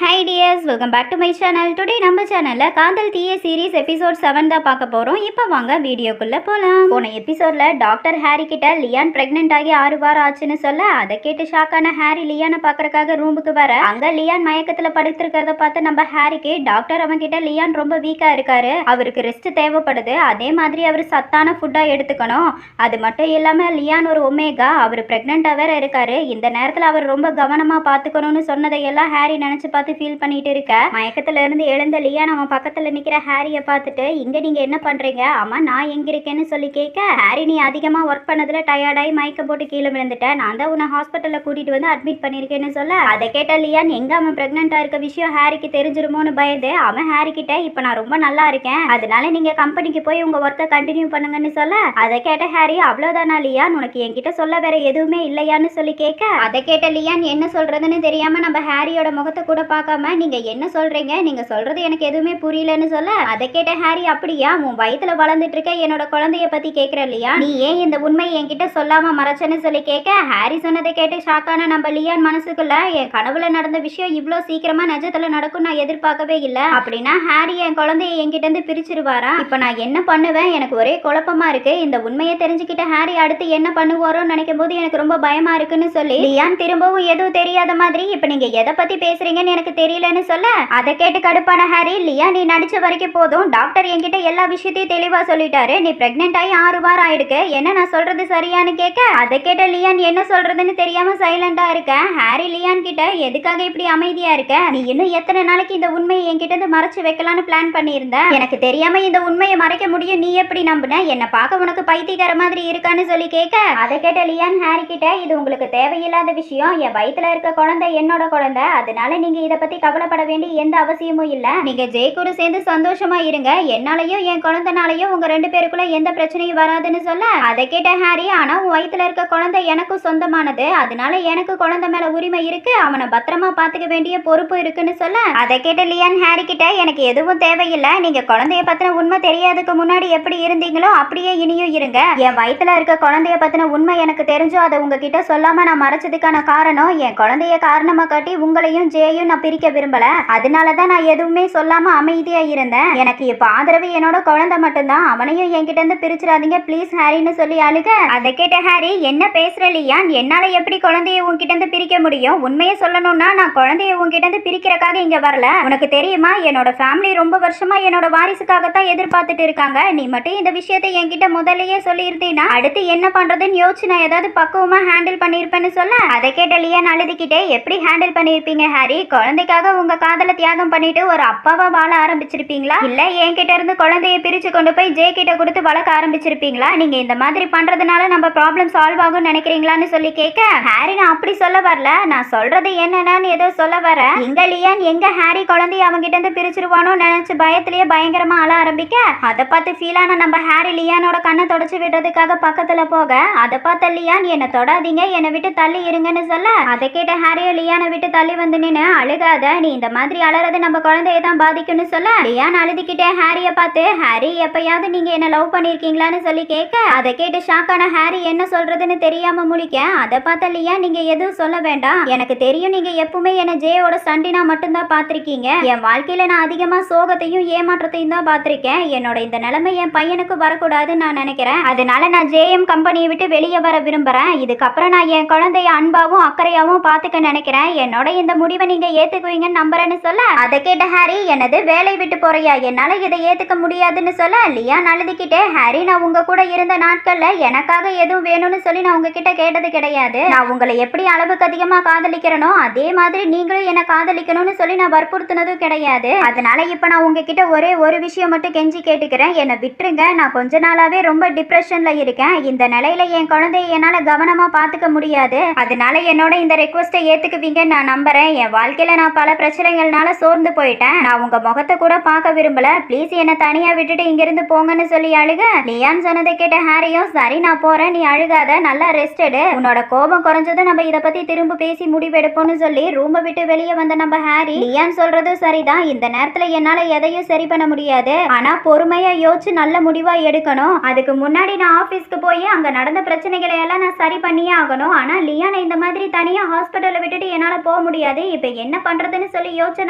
Hi dears, welcome back to my channel. Today நம்ம சேனலில் காதல் தீய சீரீஸ் எபிசோட் 7 தான் பார்க்க போகிறோம். இப்போ வாங்க வீடியோக்குள்ளே போகலாம். போன எபிசோடில் டாக்டர் ஹாரி கிட்ட லியான் ப்ரெக்னென்ட் ஆகி 6 வாரம் ஆச்சுன்னு சொல்ல, அதை கேட்டு ஷாக்கான ஹாரி லியானை பார்க்கறக்காக ரூமுக்கு வர, அங்கே லியான் மயக்கத்தில் படுத்திருக்கிறத பார்த்து நம்ம ஹாரிக்கு டாக்டர் அவன்கிட்ட லியான் ரொம்ப வீக்காக இருக்காரு, அவருக்கு ரெஸ்ட் தேவைப்படுது, அதே மாதிரி அவர் சத்தான ஃபுட்டாக எடுத்துக்கணும், அது மட்டும் இல்லாமல் லியான் ஒரு ஒமேகா, அவர் ப்ரெக்னென்ட்டாக வேற இருக்காரு, இந்த நேரத்தில் அவர் ரொம்ப கவனமாக பார்த்துக்கணும்னு சொன்னதையெல்லாம் ஹாரி நினச்சி பார்த்து ஃபீல் பண்ணிட்டு இருக்க. மயக்கத்துல இருந்து எழுந்த லியான் அவன் பக்கத்துல நிக்கிற ஹாரிய பார்த்துட்டு, இங்க நீங்க என்ன பண்றீங்க, ஆமா நான் எங்க இருக்கேன்னு சொல்லி கேட்க, ஹாரி நீ அதிகமா ஒர்க் பண்ணதுல டயர்டாகி மயக்கம் போட்டு கீழே விழுந்துட்டேன், நான் தான் உன்னை ஹாஸ்பிட்டல்ல கூட்டிட்டு வந்து அட்மிட் பண்ணிருக்கேன்னு சொல்ல, அதை கேட்ட லியான் எங்க அவன் பிரெக்னெண்டா இருக்க விஷயம் ஹாரிக்கு தெரிஞ்சிருமோன்னு பயந்து அவன் ஹாரி கிட்ட இப்ப நான் ரொம்ப நல்லா இருக்கேன், அதனால நீங்க கம்பெனிக்கு போய் உங்க ஒர்க்கை கண்டினியூ பண்ணுங்கன்னு சொல்ல, அதை கேட்ட ஹாரி அவ்வளவுதானா லியான், உனக்கு என்கிட்ட சொல்ல வேற எதுவுமே இல்லையான்னு சொல்லி கேட்க, அதை கேட்ட லியான் என்ன சொல்றதுன்னு தெரியாம நம்ம ஹாரியோட முகத்தை கூட பார்க்காம நீங்க என்ன சொல்றீங்க, நீங்க சொல்றது எனக்கு எதுவுமே புரியலன்னு சொல்ல, அதை கேட்ட ஹாரி அப்படியா, உன் வயித்துல வளர்ந்துட்டு இருக்க என்னோட குழந்தைய பத்தி கேட்கிற இல்லையா, நீ ஏன் இந்த உண்மையை என்கிட்ட சொல்லாம மறைச்சன்னு சொல்லி கேட்க, ஹாரி சொன்னதை கேட்டு ஷாக்கான நம்ம லியான் மனசுக்குள்ள, என் கனவுல நடந்த விஷயம் இவ்வளோ சீக்கிரமா நிஜத்துல நடக்கும் நான் எதிர்பார்க்கவே இல்லை, அப்படின்னா ஹாரி என் குழந்தைய என்கிட்ட இருந்து பிரிச்சிருவாரா, இப்ப நான் என்ன பண்ணுவேன், எனக்கு ஒரே குழப்பமா இருக்கு, இந்த உண்மையை தெரிஞ்சுக்கிட்ட ஹாரி அடுத்து என்ன பண்ணுவாரோன்னு நினைக்கும் போது எனக்கு ரொம்ப பயமா இருக்குன்னு சொல்லி லியான் திரும்பவும் எதுவும் தெரியாத மாதிரி, இப்ப நீங்க எதை பத்தி பேசுறீங்கன்னு எனக்கு தெரியலன்னு சொல்ல, அதை கேட்டு கடுப்பான ஹாரி, லியா நீ நடிச்ச வரைக்கும் போதும், டாக்டர் என்கிட்ட எல்லா விஷயத்தையும் தெளிவா சொல்லிட்டாரு, நீ பிரெக்னென்ட் ஆகி 6 வாரம் ஆயிடுக்கு, என்ன நான் சொல்றது சரியான்னு கேட்க, அதை கேட்ட லியான் என்ன சொல்றதுன்னு தெரியாம சைலண்டா இருக்க. ஹாரி லியான் கிட்ட எதுக்காக இப்படி அமைதியா இருக்க, நீ இன்னும் எத்தனை நாளைக்கு இந்த உண்மையை என்கிட்ட இருந்து மறைச்சு வைக்கலாம்னு பிளான் பண்ணியிருந்த, எனக்கு தெரியாம இந்த உண்மையை மறைக்க முடியும், நீ எப்படி நம்புன, என்ன பார்க்க உனக்கு பைத்தியக்கார மாதிரி இருக்கான்னு சொல்லி கேட்க, அதை கேட்ட லியான் ஹாரி கிட்ட, இது உங்களுக்கு தேவையில்லாத விஷயம், என் வயித்துல இருக்க குழந்தை என்னோட குழந்தை, அதனால நீங்க இதை பத்தி கவலைப்பட வேண்டிய எந்த அவசியமும் இல்ல, நீங்க ஜெய் கூட சேர்ந்து சந்தோஷமா இருங்க, என்னாலையும் என் குழந்தைனாலையும் உங்க 2 பேருக்குள்ள எந்த பிரச்சனையும் வராதுன்னு சொல்ல, அதை கேட்ட ஹாரி, ஆனா உன் வயித்துல இருக்க குழந்தை எனக்கும் சொந்தமானது, அதனால எனக்கு குழந்தை மேல உரிமை இருக்கு, அவனை பத்திரமா பாத்துக்க வேண்டிய பொறுப்பு இருக்குன்னு சொல்ல, அதை கேட்ட லியான் ஹாரி கிட்ட, எனக்கு எதுவும் தேவையில்லை, நீங்க குழந்தைய பத்தின உண்மை தெரியாததுக்கு முன்னாடி எப்படி இருந்தீங்களோ அப்படியே இனியும் இருங்க, என் வயித்துல இருக்க குழந்தைய பத்தின உண்மை எனக்கு தெரிஞ்சோ அதை உங்ககிட்ட சொல்லாம நான் மறைச்சதுக்கான காரணம், என் குழந்தைய காரணமா காட்டி உங்களையும் ஜெயையும் நான் பிரிக்க விரும்பல, அதனாலதான் நான் எதுவுமே சொல்லாம அமைதியா இருந்தேன், எனக்கு இப்ப ஆதரவு என்னோட குழந்தை மட்டும்தான், அவனையும் என்கிட்ட இருந்து பிரிச்சிடாதீங்க ப்ளீஸ் ஹாரின்னு சொல்லி அழுக. அதை கேட்ட ஹாரி, என்ன பேசுற லியான், என்னால எப்படி குழந்தைய உன்கிட்ட இருந்து பிரிக்க முடியும், உண்மையை சொல்லணும்னா நான் குழந்தைய உன்கிட்ட இருந்து பிரிக்கிறக்காக இங்க வரல, உனக்கு தெரியுமா என்னோட ஃபேமிலி ரொம்ப வருஷமா என்னோட வாரிசுக்காகத்தான் எதிர்பார்த்துட்டு இருக்காங்க, நீ மட்டும் இந்த விஷயத்தை என்கிட்ட முதல்லயே சொல்லியிருந்தீங்கன்னா அடுத்து என்ன பண்றதுன்னு யோசிச்சு நான் ஏதாவது பக்குவமா ஹேண்டில் பண்ணிருப்பேன்னு சொல்ல, அதை கேட்ட லியான் அழுதுகிட்டே, எப்படி ஹேண்டில் பண்ணிருப்பீங்க ஹாரி, குழந்தைக்காக உங்க காதல தியாகம் பண்ணிட்டு ஒரு அப்பாவா வாழ ஆரம்பிச்சிருப்பீங்களா, இல்ல என்கிட்ட இருந்து குழந்தைய பிரிச்சு கொண்டு போய் ஜே கிட்ட கொடுத்து வளர்க்க ஆரம்பிச்சிருப்பீங்களா, நீங்க இந்த மாதிரி பண்றதுனால நம்ம ப்ராப்ளம் சால்வ் ஆகும் நினைக்கிறீங்களான்னு சொல்லி கேட்க, ஹாரி நான் அப்படி சொல்ல வரல, நான் சொல்றது என்னன்னு ஏதோ சொல்ல வர, எங்க லியான் எங்க ஹாரி குழந்தைய அவங்கிட்ட இருந்து பிரிச்சிருவானோ நினைச்சு பயத்திலேயே பயங்கரமா அழ ஆரம்பிக்க, அதை பார்த்து ஃபீலான நம்ம ஹாரி லியானோட கண்ணை தொடச்சு விடுறதுக்காக பக்கத்துல போக, அதை பார்த்த லியான் என்ன தொடாதீங்க என்னை விட்டு தள்ளி இருங்கன்னு சொல்ல, அதை கேட்ட ஹாரியோ லியானை விட்டு தள்ளி வந்து நின்னு, அழுகாத நீ இந்த மாதிரி அலறது நம்ம குழந்தைய தான் பாதிக்கும்னு சொல்ல, லியான் அழுதுகிட்டே ஹாரிய பார்த்து, ஹாரி எப்பயாவது நீங்க என்ன லவ் பண்ணிருக்கீங்களான்னு சொல்லி கேட்க, அதை கேட்டு ஷாக்கான ஹாரி என்ன சொல்றதுன்னு தெரியாம முழிக்க, அதை பார்த்த லியான் நீங்க எதுவும் சொல்ல வேண்டாம், எனக்கு தெரியும் நீங்க எப்பவுமே என்ன ஜேயோட சண்டினா மட்டும்தான் பாத்திருக்கீங்க, என் வாழ்க்கையில நான் அதிகமா சோகத்தையும் ஏமாற்றத்தையும் தான் பாத்திருக்கேன், என்னோட இந்த நிலைமை என் பையனுக்கு வரக்கூடாதுன்னு நான் நினைக்கிறேன், அதனால நான் ஜேஎம் கம்பெனியை விட்டு வெளியே வர விரும்புறேன், இதுக்கப்புறம் நான் என் குழந்தைய அன்பாவும் அக்கறையாவும் பாத்துக்க நினைக்கிறேன், என்னோட இந்த முடிவை நீங்க ஏத்துக்குவீங்கன்னு நம்புறேன்னு சொல்ல, அதை கேட்ட ஹாரி, என்னது வேலை விட்டு போறியா, என்னால இதை ஏத்துக்க முடியாதுன்னு சொல்ல, லியான் அழுதுகிட்டே, ஹாரி நான் உங்க கூட இருந்த நாட்கள்ல எனக்காக எதுவும் வேணும்னு சொல்லி நான் உங்ககிட்ட கேட்டது கிடையாது, நான் உங்களை எப்படி அளவுக்கு அதிகமா காதலிக்கிறனோ அதே மாதிரி நீங்களும் என்ன காதலிக்கணும்னு சொல்லி நான் வற்புறுத்தினதும் கிடையாது, அதனால இப்ப நான் உங்ககிட்ட ஒரே ஒரு விஷயம் மட்டும் கெஞ்சி கேட்டுக்கிறேன், என்னை விட்டுருங்க, நான் கொஞ்ச நாளாவே ரொம்ப டிப்ரெஷன்ல இருக்கேன், இந்த நிலையில என் குழந்தைய என்னால கவனமா பாத்துக்க முடியாது, அதனால என்னோட இந்த ரெக்வஸ்ட்டை ஏத்துக்குவீங்கன்னு நான் நம்புறேன், என் வாழ்க்கையில நான் பல பிரச்சனைகள்னால சோர்ந்து போயிட்டேன், நான் உங்க முகத்தை கூட பார்க்க விரும்பல, ப்ளீஸ் என்ன தனியா விட்டுட்டு இங்கிருந்து போங்கன்னு சொல்லி அழுக, லியான் சொன்னதை கேட்ட ஹாரியும், சரி நான் போறேன், நீ அழுகாத, நல்லா ரெஸ்ட் எடு, உன்னோட கோபம் குறைஞ்சதும் நம்ம இதை பத்தி திரும்ப பேசி முடிவெடுப்போம்னு சொல்லி ரூமை விட்டு வெளியே வந்த நம்ம ஹாரி, லியான் சொல்றதும் சரிதான், இந்த நேரத்துல என்னால எதையும் சரி பண்ண முடியாது, ஆனா பொறுமையா யோசிச்சு நல்ல முடிவா எடுக்கணும், அதுக்கு முன்னாடி நான் ஆபீஸ்க்கு போய் அங்க நடந்த பிரச்சனைகளை எல்லாம் நான் சரி பண்ணியே ஆகணும், ஆனா லியானை இந்த மாதிரி தனியா ஹாஸ்பிட்டல்ல விட்டுட்டு என்னால போக முடியாது, இப்ப என்ன பண்றதுன்னு சொல்லி யோசிச்சு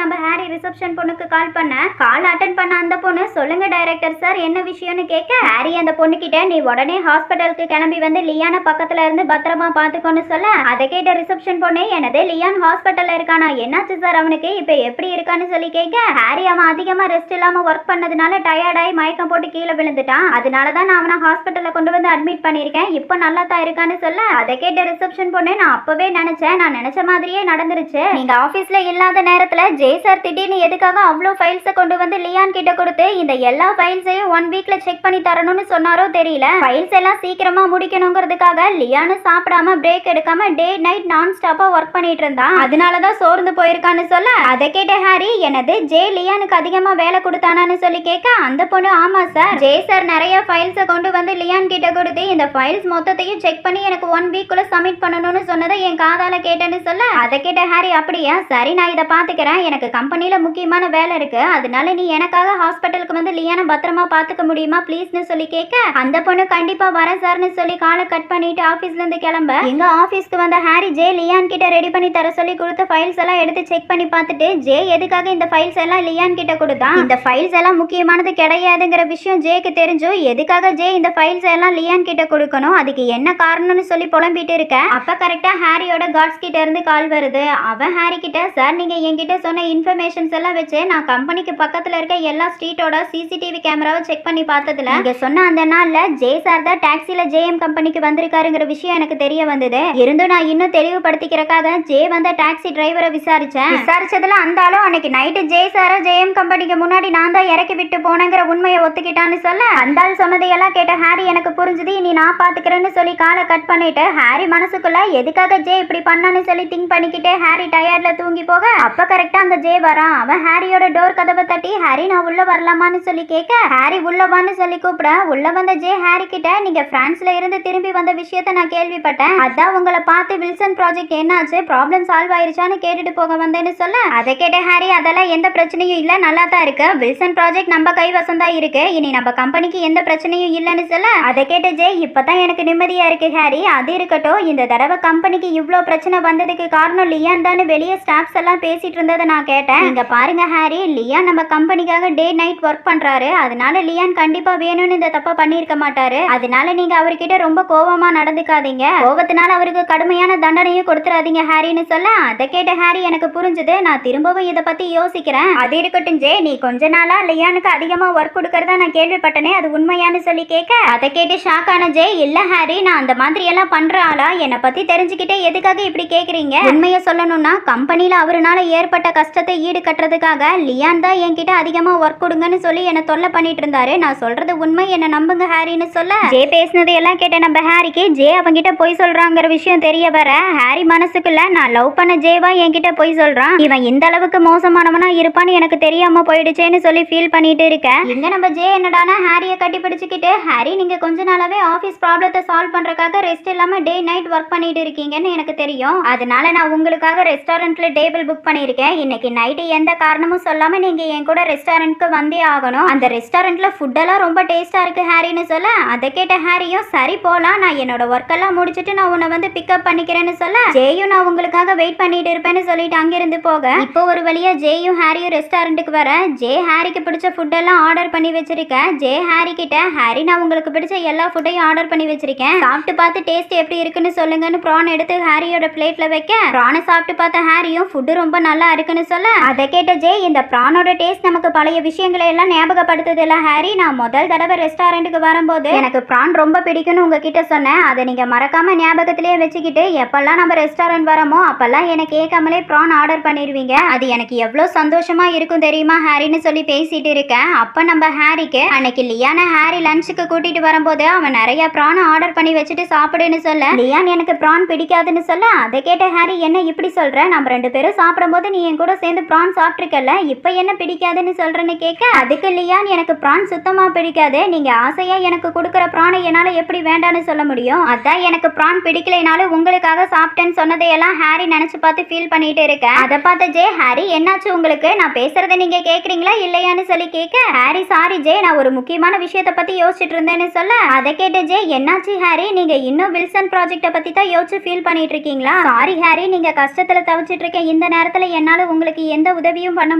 நம்ம ஹாரி ரிசப்ஷன் பொண்ணுக்கு கால் பண்ண கால் அட்டன் பண்ண அந்த பொண்ணு சொல்லுங்க டைரக்டர் சார் என்ன விஷயம்னு கேட்க ஹாரி அந்த பொண்ணு கிட்ட நீ உடனே ஹாஸ்பிட்டலுக்கு கிளம்பி வந்து லியானை பக்கத்துல இருந்து பத்திரமா பாத்துக்கோன்னு சொல்ல அதை கேட்ட ரிசப்ஷன் பொண்ணு எனது லியான் ஹாஸ்பிட்டல்ல இருக்கானா என்னாச்சு சார் அவனுக்கு இப்ப எப்படி இருக்கான்னு சொல்லி கேட்க ஹாரி அவன் அதிகமா ரெஸ்ட் இல்லாம ஒர்க் பண்ணதுனால டயர்டாயி மயக்கம் போட்டு கீழே விழுந்துட்டான் அதனாலதான் நான் அவனை ஹாஸ்பிட்டல்ல கொண்டு வந்து அட்மிட் பண்ணிருக்கேன் இப்போ நல்லா தான் இருக்கான்னு சொல்ல அதை கேட்ட ரிசப்ஷன் பொண்ணு நான் அப்பவே நினைச்சேன் நான் நினைச்ச மாதிரியே நடந்துருச்சு நீங்க ஆபீஸ்ல இல்லாத நேரத்துல ஜெய் சார் திடீர்னு எதுக்காக அவ்வளோ ஃபைல்ஸை கொண்டு வந்து லியான் கிட்ட கொடுத்து இந்த எல்லா ஃபைல்ஸையும் 1 வீக்ல செக் பண்ணி தரணும்னு சொன்னாரோ தெரியல ஃபைல்ஸ் எல்லாம் சீக்கிரமா முடிக்கணுங்கிறதுக்காக லியானு சாப்பிடாம பிரேக் எடுக்காம டே நைட் நான் ஸ்டாப்பா ஒர்க் பண்ணிட்டு இருந்தான் அதனாலதான் சோர்ந்து போயிருக்கான்னு சொல்ல அதை கேட்ட ஹாரி எனது ஜே லியானுக்கு அதிகமா வேலை கொடுத்தானான்னு சொல்லி கேட்க அந்த பொண்ணு ஆமா சார் ஜே சார் நிறைய ஃபைல்ஸை கொண்டு வந்து லியான் கிட்ட கொடுத்து இந்த ஃபைல்ஸ் மொத்தத்தையும் செக் பண்ணி எனக்கு 1 வீக்குள்ள சப்மிட் பண்ணணும்னு சொன்னதை என் காதால கேட்டேன்னு சொல்ல அதை கேட்ட ஹாரி அப்படியா சரி நான் இதை பாத்துக்கிறேன் எனக்கு கம்பெனில முக்கியமான வேலை இருக்கு அதனால நீ எனக்காக ஹாஸ்பிட்டலுக்கு வந்து லியானை பத்திரமா பாத்துக்க முடியுமா ப்ளீஸ்னு சொல்லி கேட்க அந்த பொண்ணு கண்டிப்பா வரேன் சார்னு சொல்லி காலை கட் பண்ணிட்டு ஆபீஸ்ல இருந்து கிளம்ப எங்க ஆபீஸ்க்கு வந்த ஹாரி ஜே லியான் கிட்ட ரெடி பண்ணி தர சொல்லி கொடுத்த ஃபைல்ஸ் எல்லாம் எடுத்து செக் பண்ணி பார்த்துட்டு ஜே எதுக்காக இந்த ஃபைல்ஸ் எல்லாம் லியான் கிட்ட கொடுத்தான் இந்த ஃபைல்ஸ் எல்லாம் முக்கியமானது கிடையாதுங்கிற விஷயம் ஜேக்கு தெரிஞ்சும் எதுக்காக ஜே இந்த ஃபைல்ஸ் எல்லாம் லியான் கிட்ட கொடுக்கணும் அதுக்கு என்ன காரணம்னு சொல்லி புலம்பிட்டு இருக்க அப்ப கரெக்டா ஹாரியோட கார்ட்ஸ் கிட்ட இருந்து கால் வருது அவன் ஹாரி கிட்ட சார் நீங்க என்கிட்ட சொன்ன இன்ஃபர்மேஷன்ஸ் எல்லாம் வச்சு நான் கம்பெனிக்கு பக்கத்துல இருக்க எல்லா ஸ்ட்ரீட்டோட சிசிடிவி கேமராவை செக் பண்ணி பார்த்ததுல நீங்க சொன்ன அந்த நாள்ல ஜே சார் தான் டாக்ஸில ஜேஎம் கம்பெனிக்கு வந்திருக்காருங்கிற விஷயம் எனக்கு தெரிய வந்தது இருந்தும் நான் இன்னும் தெளிவுபடுத்திக்கிறக்காக ஜே வந்த டாக்ஸி டிரைவரை விசாரிச்சதுல அந்த ஆளும் அன்னைக்கு நைட்டு ஜே சார ஜேஎம் கம்பெனிக்கு முன்னாடி நான் தான் இறக்கி விட்டு போனேங்கிற உண்மையை ஒத்துக்கிட்டான்னு சொல்ல அந்த ஆள் சொன்னதையெல்லாம் கேட்ட ஹாரி எனக்கு புரிஞ்சுது இனி நான் பாத்துக்கிறேன்னு சொல்லி காலை கட் பண்ணிட்டு ஹாரி மனசுக்குள்ள எதுக்காக ஜே இப்படி பண்ணான்னு சொல்லி திங்க் பண்ணிக்கிட்டே ஹாரி டயர்ட்ல தூங்கி போக அப்ப கரெக்டா அந்த ஜே வரான் அவன் ஹாரியோட டோர் கதவை தட்டி ஹாரி நான் உள்ள வரலாமான்னு சொல்லி கேட்க ஹாரி உள்ளவான்னு சொல்லி கூப்பிட உள்ள வந்த ஜே ஹாரி கிட்ட நீங்க பிரான்ஸ்ல இருந்து திரும்பி வந்த விஷயத்த நான் கேள்விப்பட்டேன் அதான் உங்களை பார்த்து வில்சன் ப்ராஜெக்ட் என்னாச்சு ப்ராப்ளம் சால்வ் ஆயிருச்சான்னு கேட்டுட்டு போக வந்தேன்னு சொல்ல அதை கேட்ட ஹாரி அதெல்லாம் எந்த பிரச்சனையும் இல்ல நல்லா தான் இருக்கு வில்சன் ப்ராஜெக்ட் நம்ம கைவசம் தான் இருக்கு இனி நம்ம கம்பெனிக்கு எந்த பிரச்சனையும் இல்லைன்னு சொல்ல அதை கேட்ட ஜே இப்பதான் எனக்கு நிம்மதியா இருக்கு ஹாரி அது இருக்கட்டும் இந்த தடவை கம்பெனிக்கு இவ்ளோ பிரச்சனை வந்ததுக்கு காரணம் லியான் தான் வெளியே ஸ்டாஃப்ஸ் எல்லாம் பேசிட்டு இருந்ததை நான் கேட்டேன் இங்க பாருங்க ஹாரி லியான் நம்ம கம்பெனிக்காக டே நைட் ஒர்க் பண்றாரு அதனால லியான் கண்டிப்பா வேணும்னு இந்த தப்பா பண்ணிருக்க மாட்டாரு அதனால நீங்க அவர்கிட்ட ரொம்ப கோவமா நடந்துக்காதீங்க கோவத்தினால அவருக்கு கடுமையான தண்டனையும் கொடுத்துறாதீங்க ஹாரின்னு சொல்ல அதை கேட்ட ஹாரி எனக்கு புரிஞ்சுது நான் திரும்பவும் இதை பத்தி யோசிக்கிறேன் அது இருக்கட்டும் ஜே நீ கொஞ்ச நாளா லியானுக்கு அதிகமா ஒர்க் கொடுக்கறதா நான் கேள்விப்பட்டனே அது உண்மையானு சொல்லி கேட்க அதை கேட்டு ஷாக் ஆன ஜே இல்ல ஹாரி நான் அந்த மாதிரி எல்லாம் பண்ற ஆளா என்னை பத்தி தெரிஞ்சுக்கிட்டே எதுக்காக இப்படி கேக்குறீங்க உண்மையை சொல்லணும்னா கம்பெனில அவருனால ஏற்பட்ட கஷ்டத்தை ஈடு கட்டுறதுக்காக லியான் தான் என்கிட்ட அதிகமா ஒர்க் கொடுங்கன்னு சொல்லி என்ன தொல்லை பண்ணிட்டு இருந்தாரு நான் சொல்றது உண்மை என்ன நம்புங்க ஹாரின்னு சொல்ல ஜே பேசினதை எல்லாம் கேட்ட நம்ம ஹாரிக்கு ஜே அவங்கிட்ட பொய் சொல்றாங்கிற விஷயம் தெரிய வர ஹாரி மனசுக்குள்ள நான் லவ் பண்ண ஜேவா என்கிட்ட பொய் சொல்றான் இவன் இந்த அளவுக்கு மோசமானவனா இருப்பான்னு எனக்கு தெரியாம போயிடுச்சேன்னு சொல்லி ஃபீல் பண்ணிட்டு இருக்கேன் இங்க நம்ம ஜே என்னடானா ஹாரியை கட்டி பிடிச்சுக்கிட்டு ஹாரி நீங்க கொஞ்ச நாளாவே ஆபீஸ் ப்ராப்ளத்தை சால்வ் பண்றதுக்காக ரெஸ்ட் இல்லாம டே நைட் ஒர்க் பண்ணிட்டு இருக்கீங்கன்னு எனக்கு தெரியும் அதனால நான் உங்களுக்காக ரெஸ்டாரண்ட்ல டேபிள் புக் பண்ணிருக்கேன் இன்னைக்கு நைட்டு எந்த காரணமும் சொல்லாம நீங்க என் கூட ரெஸ்டாரண்ட்க்கு வந்தே ஆகணும் அந்த ரெஸ்டாரண்ட்ல ஃபுட் எல்லாம் ரொம்ப டேஸ்டா இருக்கு ஹாரின்னு சொல்ல அதை கேட்ட ஹாரியும் சரி போலாம் நான் என்னோட ஒர்க் எல்லாம் முடிச்சிட்டு நான் உன்னை வந்து பிக்கப் பண்ணிக்கிறேன்னு சொல்ல ஜேயும் நான் உங்களுக்காக வெயிட் பண்ணிட்டு இருப்பேன்னு சொல்லிட்டு அங்கிருந்து போக இப்போ ஒரு வழியா ஜேயும் ஹாரியும் ரெஸ்டாரண்ட்டுக்கு வர ஜே ஹாரிக்கு பிடிச்ச ஃபுட் எல்லாம் ஆர்டர் பண்ணி வச்சிருக்கேன் ஜே ஹாரி கிட்ட ஹாரி நான் உங்களுக்கு பிடிச்ச எல்லா ஃபுட்டையும் ஆர்டர் பண்ணி வச்சிருக்கேன் சாப்பிட்டு பார்த்து டேஸ்ட் எப்படி இருக்குன்னு சொல்லுங்கன்னு ப்ரான் எடுத்து ஹாரியோட பிளேட்ல வைக்க ப்ரானை சாப்பிட்டு பார்த்த ஹாரியும் ஃபுட் ரொம்ப நல்லா இருக்குன்னு சொல்ல அதை கேட்ட ஜே இந்த ப்ரானோட டேஸ்ட் நமக்கு பழைய விஷயங்களை எல்லாம் ஞாபகப்படுத்துது இல்ல ஹாரி நான் முதல் தடவை ரெஸ்டாரண்ட்டுக்கு வரும்போது எனக்கு ப்ரான் ரொம்ப பிடிக்கும்னு உங்ககிட்ட சொன்னேன் அதை நீங்க மறக்காம ஞாபகத்திலேயே வச்சுக்கிட்டு எப்பெல்லாம் நம்ம ரெஸ்டாரண்ட் வரமோ அப்பெல்லாம் எனக்கு கேட்காமலே ப்ரான் ஆர்டர் பண்ணிருவீங்க அது எனக்கு எவ்வளவு சந்தோஷமா இருக்கும் தெரியுமா ஹாரின்னு சொல்லி பேசிட்டு இருக்கேன் அப்ப நம்ம ஹாரிக்கு அன்னைக்கு லியான ஹாரி லஞ்சுக்கு கூட்டிட்டு வரும்போது அவன் நிறைய ப்ரான் ஆர்டர் பண்ணி வச்சுட்டு சாப்பிடுன்னு சொல்ல லியான் எனக்கு ப்ரான் பிடிக்காதுன்னு சொல்ல அதை கேட்ட ஹாரி என்ன இப்படி சொல்ற நம்ம 2 பேரும் சாப்பிடும்போது நீ என் கூட சேர்ந்து ப்ரான் சாப்பிட்டுருக்கல இப்ப என்ன பிடிக்காதுன்னு சொல்றேன்னு கேட்க அதுக்கு லியான் எனக்கு ப்ரான் சுத்தமா பிடிக்காது நீங்க ஆசையா எனக்கு கொடுக்குற ப்ரானை என்னால எப்படி வேண்டான்னு சொல்ல முடியும் அதான் எனக்கு ப்ரான் பிடிக்கலைனாலும் உங்களுக்காக சாப்பிட்டேன்னு சொன்னதையெல்லாம் ஹாரி நினைச்சு பார்த்து ஃபீல் பண்ணிட்டு இருக்கேன் அதை பார்த்த ஜே ஹாரி என்னாச்சு உங்களுக்கு நான் பேசுறதை நீங்க கேக்குறீங்களா இல்லையான்னு சொல்லி கேட்க ஹாரி சாரி ஜே நான் ஒரு முக்கியமான விஷயத்தை பத்தி யோசிச்சுட்டு இருந்தேன்னு சொல்ல அதை கேட்ட ஜே என்னாச்சு ஹாரி நீங்க இன்னும் வில்சன் ப்ராஜெக்ட பத்தி தான் யோசிச்சு ஃபீல் பண்ணிட்டு இருக்கீங்களா சாரி ஹாரி நீங்க கஷ்டத்துல தவிச்சிட்டு இருக்க இந்த இந்த நேரத்துல என்னால உங்களுக்கு எந்த உதவியும் பண்ண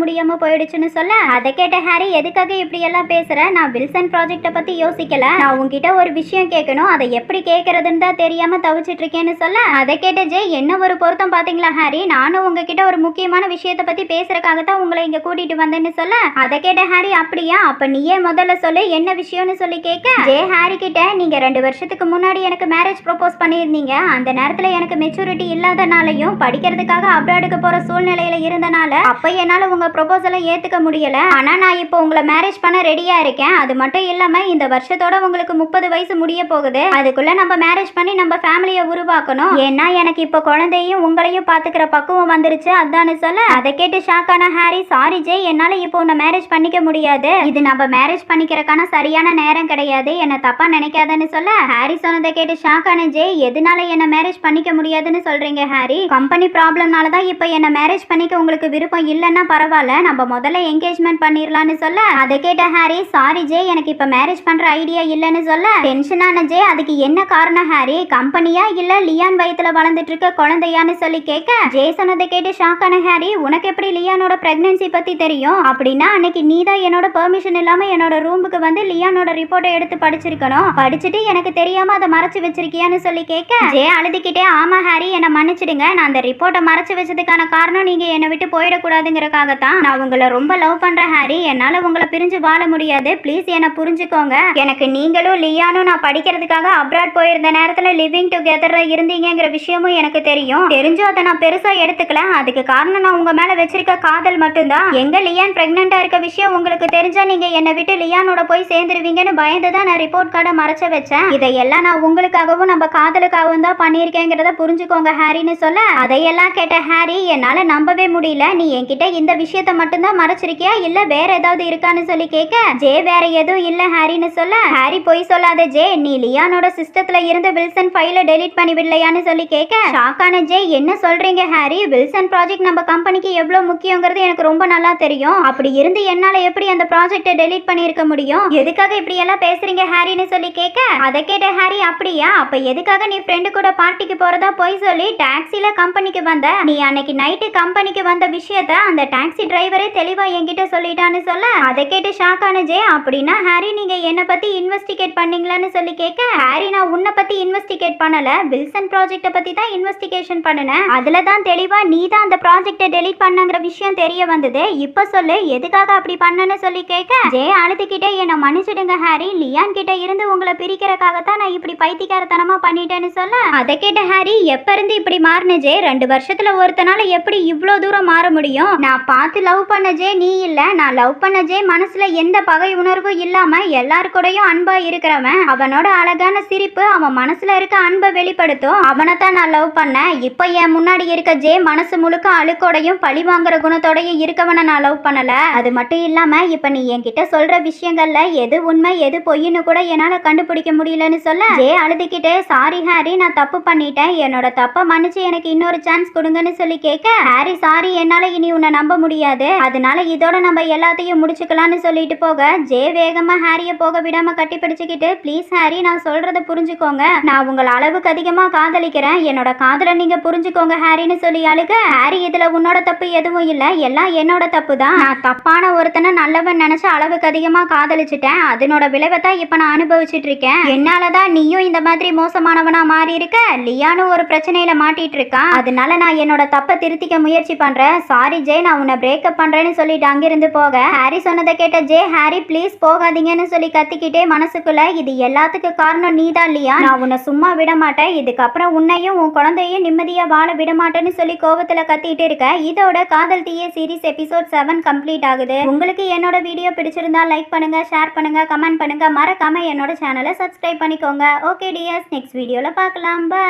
முடியாம போயிடுச்சுன்னு சொல்ல அதை கேட்ட ஹாரி எதுக்காக இப்படி எல்லாம் பேசுற, நான் வில்சன் ப்ராஜெக்ட பத்தி யோசிக்கல, நான் உங்ககிட்ட ஒரு விஷயம் கேட்கணும், அதை எப்படி கேட்கறதுன்னு தான் தெரியாம தவிச்சிட்டு இருக்கேன்னு சொல்ல அதை கேட்ட ஜே என்ன ஒரு பொருத்தம் பாத்தீங்களா ஹாரி, நானும் உங்ககிட்ட ஒரு முக்கியமான விஷயத்தை பத்தி பேசுறதுக்காகத்தான் உங்களை இங்க கூட்டிட்டு வந்தேன்னு சொல்ல அதை கேட்ட ஹாரி அப்படியா, அப்ப நீயே முதல்ல சொல்லு என்ன விஷயம்னு சொல்லி கேட்க ஜே ஹாரி கிட்ட நீங்க 2 வருஷத்துக்கு முன்னாடி எனக்கு மேரேஜ் ப்ரொபோஸ் பண்ணியிருந்தீங்க, அந்த நேரத்துல எனக்கு மெச்சூரிட்டி இல்லாதனாலையும் படிக்கிறதுக்காக அப்ராடுக்கு போற சூழ்நிலையில இருந்தனால அப்ப என்னால உங்க ப்ரொபோசலை ஏத்துக்க முடியல, ஆனா நான் இப்போ உங்களை மேரேஜ் பண்ண ரெடியா இருக்கேன், அது மட்டும் இல்லாம இந்த வருஷத்தோட உங்களுக்கு 30 வயசு முடிய போகுது, அதுக்குள்ள நம்ம மேரேஜ் பண்ணி நம்ம ஃபேமிலியை உருவாக்கணும், ஏன்னா எனக்கு இப்போ குழந்தையும் உங்களையும் பாத்துக்கிற பக்குவம் வந்துருச்சு அதான்னு சொல்ல அதை கேட்டு ஷாக்கான ஹாரி சாரி ஜே என்னால இப்போ உன்னை மேரேஜ் பண்ணிக்க முடியாது, இது நம்ம மேரேஜ் பண்ணிக்கிறதுக்கான சரியான நேரம் கிடையாது, என்ன தப்பா நினைக்காதன்னு சொல்ல ஹாரி சொன்னதை கேட்டு ஷாக்கான ஜே எதனால என்ன மேரேஜ் பண்ணிக்க முடியாதுன்னு சொல்றீங்க ஹாரி, கம்பெனி ப்ராப்ளம்னால தான் இப்போ என்ன மேரேஜ் பண்ணிக்க உங்களுக்கு விருப்பம் இல்லைன்னா பரவாயில்ல, நம்ம முதல்ல என்கேஜ்மெண்ட் பண்ணிடலாம்னு சொல்ல அதை கேட்ட ஹாரி சாரி ஜே எனக்கு இப்போ மேரேஜ் பண்ற ஐடியா இல்லைன்னு சொல்ல டென்ஷனான ஜே அதுக்கு என்ன காரணம் ஹாரி, கம்பெனியா இல்ல லியான் வயித்துல வளர்ந்துட்டு இருக்க குழந்தையான்னு சொல்லி கேட்க ஜே சொன்னதை கேட்டு ஷாக்கான ஹாரி உனக்கு எப்படி லியானோட பிரெக்னன்சி பத்தி தெரியும், அப்படின்னா அன்னைக்கு நீ தான் என்னோட பெர்மிஷன் இல்லாம என்னோட ரூமுக்கு வந்து லியானோட ரிப்போர்ட்டை எடுத்து படிச்சிருக்கணும், படிச்சுட்டு எனக்கு தெரியாம அதை மறைச்சு வச்சிருக்கியான்னு சொல்லி கேட்க ஜே அழுதுகிட்டே ஆமா ஹாரி என்ன மன்னிச்சிடுங்க, நான் அந்த ரிப்போர்ட்டை மறைச்சு வச்சதுக்கான காரணம் நீங்க என்னை விட்டு போயிடக்கூடாதுங்கிறக்காகத்தான், நான் உங்களை ரொம்ப லவ் பண்றேன் ஹாரி, என்னால உங்களை பிரிஞ்சு வாழ முடியாது, ப்ளீஸ் என்ன புரிஞ்சுக்கோங்க, எனக்கு நீங்களும் லியானும் நான் படிக்கிறதுக்காக அப்ராட் போயிருந்த நேரத்துல லிவிங் டுகெதர்ல இருந்தீங்கிற விஷயமும் எனக்கு தெரியும், தெரிஞ்சும் அதை நான் பெருசா எடுத்துக்கல, அதுக்கு காரணம் நான் உங்க மேல வச்சிருக்க காதல் மட்டும்தான், எங்க லியான் பிரெக்னண்டா இருக்க விஷயம் உங்களுக்கு தெரிஞ்சா நீங்க என்னை விட்டு லியானோட போய் சேர்ந்துருவீங்கன்னு பயந்துதான் நான் ரிப்போர்ட் கார்டை மறைச்ச வச்சேன், இதையெல்லாம் நான் உங்களுக்காகவும் நம்ம காதலுக்காகவும் தான் பண்ணியிருக்கேங்கிறத புரிஞ்சுக்கோங்க ஹாரின்னு சொல்ல அதையெல்லாம் கேட்ட ஹாரி என்னால நம்பவே முடியல, நீ என்கிட்ட இந்த விஷயத்த மட்டும்தான் மறைச்சிருக்கியா இல்ல வேற ஏதாவது இருக்கான்னு சொல்லி கேட்க ஜே வேற எதுவும் இல்ல ஹாரின்னு சொல்ல ஹாரி போய் சொல்லாத ஜே, நீ லியானோட சிஸ்டத்துல இருந்து வில்சன் ஃபைல டெலீட் பண்ணி விடலையான்னு சொல்லி கேட்க ஷாக்கான ஜே என்ன சொல்றீங்க ஹாரி, வில்சன் ப்ராஜெக்ட் நம்ம கம்பெனிக்கு எவ்வளவு முக்கியங்கிறது எனக்கு ரொம்ப நல்லா தெரியும், அப்படி இருந்து என்னால எப்படி அந்த ப்ராஜெக்ட்டை டெலீட் பண்ணிருக்க முடியும், எதுக்காக இப்படி எல்லாம் பேசுறீங்க ஹாரின்னு சொல்லி கேட்க அதை கேட்ட ஹாரி அப்படியா, அப்ப எதுக்காக நீ ஃப்ரெண்டு கூட பார்ட்டிக்கு போறதா போய் சொல்லி டாக்ஸில கம்பெனிக்கு வந்த, நீ அன்னைக்கு நைட்டு கம்பெனிக்கு வந்த விஷயத்த அந்த டாக்ஸி டிரைவரே தெளிவா என்கிட்ட சொல்லிட்டான்னு சொல்ல அதை கேட்டு ஷாக்கான ஜே அப்படின்னா ஹாரி நீங்க என்ன பத்தி இன்வெஸ்டிகேட் பண்ணீங்களான்னு சொல்லி கேட்க ஹாரி நான் உன்னை பத்தி இன்வெஸ்டிகேட் பண்ணல, வில்சன் ப்ராஜெக்ட பத்தி தான் இன்வெஸ்டிகேஷன் பண்ணுனேன், அதுல தான் தெளிவா நீ தான் அந்த ப்ராஜெக்ட்டை டெலீட் பண்ணங்கிற விஷயம் தெரிய வந்தது, இப்ப சொல்லு எதுக்காக அப்படி பண்ணன்னு சொல்லி கேட்க ஜே அழுதுகிட்டே என்ன மன்னிச்சிடுங்க ஹாரி, லியான் கிட்ட இருந்து உங்களை பிரிக்கிறதுக்காகத்தான் நான் இப்படி பைத்தியக்காரத்தனமா பண்ணிட்டேன்னு சொல்ல அதை கேட்ட ஹாரி எப்ப இருந்து இப்படி மாறின ஜே, 2 வருஷத்துல ஒருத்தனால எப்படி இவ்வளோ தூரம் மாற முடியும், நான் பார்த்து லவ் பண்ண ஜே நீ இல்ல, நான் லவ் பண்ண ஜே மனசுல எந்த பகை உணர்வும் இல்லாம எல்லாரு கூடயும் அன்பா இருக்கிறவன், அவனோட அழகான சிரிப்பு அவன் மனசுல இருக்க அன்பை வெளிப்படுத்தும், அவனை தான் நான் லவ் பண்ணேன், இப்ப என் முன்னாடி இருக்க ஜே மனசு முழுக்க அழுக்கோடையும் பழி வாங்குற குணத்தோடையும் இருக்கவனை நான் லவ் பண்ணல, அது மட்டும் இல்லாம இப்ப நீ என்கிட்ட சொல்ற விஷயங்கள்ல எது உண்மை எது பொய்ன்னு கூட என்னால கண்டுபிடிக்க முடியலன்னு சொல்ல ஜே அழுதுகிட்டே சாரி ஹாரி நான் தப்பு பண்ணிட்டேன், என்னோட தப்பை மன்னிச்சு எனக்கு இன்னொரு சான்ஸ் கொடுங்கன்னு சொல்லி கேட்க ஹாரி சாரி என்னால இனி உன்னை நம்ப முடியாது, அதனால இதோட நம்ம எல்லாத்தையும் முடிச்சுக்கலாம்னு சொல்லிட்டு போக ஜே வேகமா ஹாரிய போக விடாம கட்டி பிடிச்சுக்கிட்டு ப்ளீஸ் ஹாரி நான் சொல்றத புரிஞ்சுக்கோங்க, நான் உங்களை அளவுக்கு அதிகமா காதலிக்கிறேன், என்னோட காதலை நீங்க புரிஞ்சுக்கோங்க ஹாரின்னு சொல்லி அழுக ஹாரி இதுல உன்னோட தப்பு எதுவும் இல்ல, எல்லாம் என்னோட தப்பு தான், நான் தப்பான ஒருத்தனை நல்லவன் நினைச்சு அளவுக்கு அதிகமா காதலிச்சுட்டேன், அதனோட விளைவை தான் இப்ப நான் அனுபவிச்சுட்டு இருக்கேன், என்னாலதான் நீயும் இந்த மாதிரி மோசமானவனா மாறி இருக்க, லியானும் ஒரு பிரச்சனையில மாட்டிட்டு இருக்கான், அதனால நான் என்னோட தப்பை திருத்திக்க முயற்சி பண்றேன், சாரி ஜே நான் உன்னை பிரேக்கப் பண்றேன்னு சொல்லிட்டு அங்கிருந்து போக ஹாரி சொன்னதை கேட்ட ஜே ஹாரி ப்ளீஸ் போகாதீங்கன்னு சொல்லி கத்திக்கிட்டே மனசுக்குள்ள இது எல்லாத்துக்கும் காரணம் நீதான் இல்லையா, நான் உன்னை சும்மா விட மாட்டேன், இதுக்கப்புறம் உன்னையும் உன் குழந்தையும் நிம்மதியா வாழ விட மாட்டேன்னு சொல்லி கோவத்துல கத்திட்டு இருக்க இதோட காதல் தீய சீரிஸ் எபிசோட் 7 கம்ப்ளீட் ஆகுது. உங்களுக்கு என்னோட வீடியோ பிடிச்சிருந்தா லைக் பண்ணுங்க, ஷேர் பண்ணுங்க, கமெண்ட் பண்ணுங்க, மறக்காம என்னோட சேனலை சப்ஸ்கிரைப் பண்ணிக்கோங்க. ஓகே டியர்ஸ், நெக்ஸ்ட் வீடியோல பார்க்கலாம். பை.